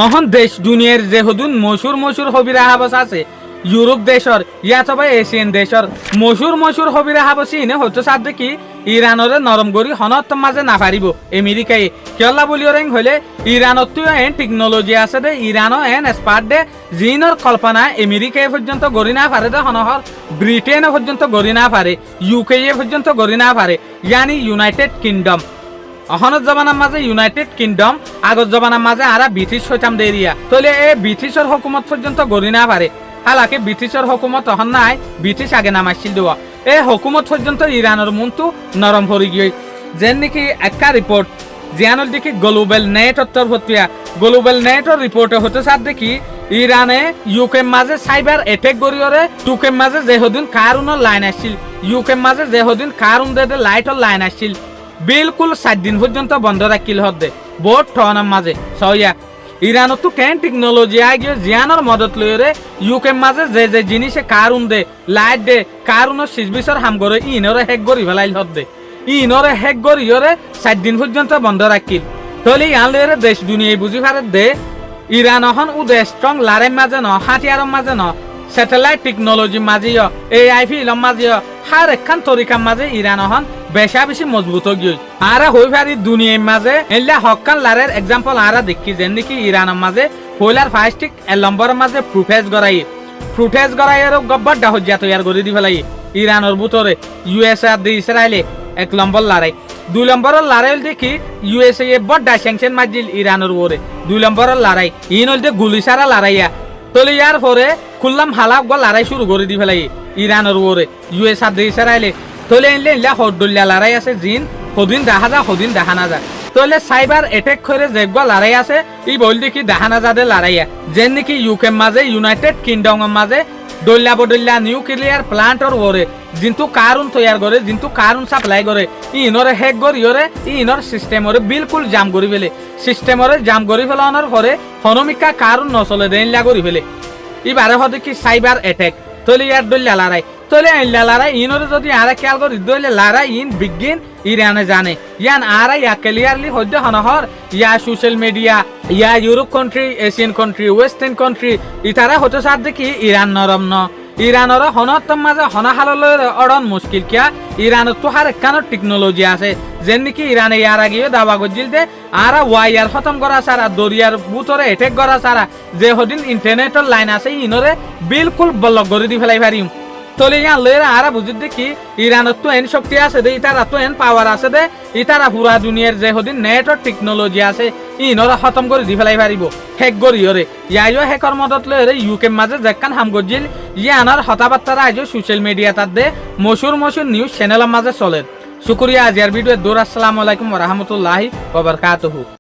অহন দেশ দুনিয়ার যে হদুন মশুর হবিরা হাবস আছে ইউরোপ দেশর ইয়াত বা এশিয়ান দেশর মশুর হবিরা হাবসি ইনে হচ্ছে সাদ দেখি ইরানরে নরম গরি হনত মাঝে না পারিব আমেরিকায় কেলা বলিওরেং হইলে ইরানত এন টেকনোলজি আছে দে ইরানও এন এক্সপার্ট দে জিনর কল্পনা আমেরিকায় পর্যন্ত গড়ি না পারে দে হনহর ব্রিটেন পর্যন্ত গড়ি না পারে ইউকে পর্যন্ত গড়ি না পারে ইয়ানি ইউনাইটেড কিংডম অহনত জবানার মাঝে ইউনাইটেড কিংডম আগত জবানার মাঝে আরা ব্রিটিশ হইতাম দে এরিয়া তাহলে এ ব্রিটিশের হুকুমত পর্যন্ত গড়ি না পারে হালাকি ব্রিটিশের হুকুমত তখন নাই ব্রিটিশ আগে নামাইছিল দেওয়া এই হুকুমত পর্যন্ত ইরানের মনটো নরম হয়ে গিয়ে যেন নাকি একটা রিপোর্ট জিয়ানোর দেখি গ্লোবাল নেট তরফতিয়া গ্লোবাল নেটর রিপোর্টে হতে সার দেখি ইরানে ইউকে মাঝে সাইবার অ্যাটাক করিওরে টুকে মাঝে যেহদিন কারুনের লাইন আসছিল ইউকে মাঝে যেহদিন কারুন দে লাইটর লাইন আসছিল বিলকুল 7 দিন পর্যন্ত বন্ধ রাখিল হদ্দে বোট ঠনার মাঝে সইয়া ইরানত তো কেন টেকনোলজি আগে জিয়ানোর মদত লইরে ইউকে মাঝে যে জিনিসে কারুন দে লাইট দে কারুনের 6 বছর হাম করে ইনরে হেক গরি ফেলাইল হদ্দে ইনরে হেক গরিয়রে 7 দিন পর্যন্ত বন্ধ রাখিল তাহলে ইয়ান লইরে দেশ দুনিয়ায় বুঝি পারে দে ইরান হন উদে স্ট্রং লারের মাঝে ন হাতিয়ারের মাঝে ন স্যাটেলাইট টেকনোলজি মাঝিও এআই ফিলম মাঝিও হার একখান তরিকার মাঝে ইরান হন বেশি মজবুত গিয়ে আরা হই পারি দুনিয়ার মাঝে এল্লা হকান লারের এক্সাম্পল আরা দেখি যেন নাকি ইরানের মাঝে হইলার ফাস্টিক এর নম্বরের মাঝে ফুটেজ গড়াই আর গব্বর ডাহজিয়া তৈয়ার করে দি ফেলাই ইরানের ভিতরে ইউএসএ আর ইসরায়েলে 1 নম্বর লড়াই 2 নম্বরের লড়াই দেখি ইউএসএ বড় স্যাংশন মাজিল ইরানের উপরে 2 নম্বরের লড়াই ইন হল গুলি সারা লড়াইয়া তলে ইয়ার পরে খুললাম হালাক গো লড়াই শুরু করে দি ফেলাই ইরানের উপরে ইউএস আর ইসরায়েলে তলে এনলে ইল্লা হদ্দুল্লা লড়াই আছে জিন হদিন দেখা যা হদিন দেখা না যা তলে সাইবার অ্যাটাক করে যেগুলো লড়াই আছে ই বল দেখি দেখা না যাদের লড়াইয়া যেন নাকি ইউকে মাঝে ইউনাইটেড কিংডমের মাঝে দল্লা নিউক্লিয়ার প্লান্টর ওরে কিন্তু কারণ তৈয়ার করে কিন্তু কারণ সাপ্লাই করে ইনরে হেক গরিয়রে ইনর সিস্টেমরে বিলকুল জাম করি ফেলে সিস্টেমরে জাম করি ফেলানোর পরে হনমিকা কারণ নচলে দেনলা করি ফেলে এবারে হতে কি সাইবার অ্যাটাক তলে ইয়ার দল্লা লড়াই তলে আইলা লড়াই ইনরে যদি আরা খেয়াল করি দলে লড়াই ইন বিজ্ঞান ইরানে জানে ইয়ান আরা ইয়া ক্লিয়ারলি হদ্দ হনহর ইয়া সোশ্যাল মিডিয়া ইয়া Europe country Asian country western country ইতারা হতে সার দেখি ইরান নরম ন ইরানর হনতম মাঝে হনাহাললৈ অড়ন মুশকিল কিয়া ইরানত তো হার একখানোর টেকনোলজি আছে যেন নাকি ইরানে ইয়ার আগেও দাবা গজিল দে আরা ওয়াইয়ার খতম করা সারা দরিয়ার বুতরে এটেক করা সারা যে হদিন ইন্টারনেটর লাইন আছে ইনরে বিলকুল ব্লক করে দি ফেলাই পারিম তলে ইয়ান লইরা আরা বুঝিত দেখি ইরানত তো এন শক্তি আছে দে ইতারা তো এন পাওয়ার আছে দে ইতারা পুরা দুনিয়ার যে হদিন নেটর টেকনোলজি আছে ইনরা খতম করে দি ফেলাই পারিব হেক গরিয়রে ইয়াইও হেকর মদত লইরে ইউকে মাঝে যেকান হাম গজিল ইয়ানার হতাবার্তারা আজও সোশ্যাল মিডিয়া তার দে মশুর নিউজ চ্যানেলের মাঝে চলে শুকরিয়া আজিয়ার ভিডিও দূর আসসালামু আলাইকুম ওয়া রাহমাতুল্লাহি ওয়া বারাকাতুহু।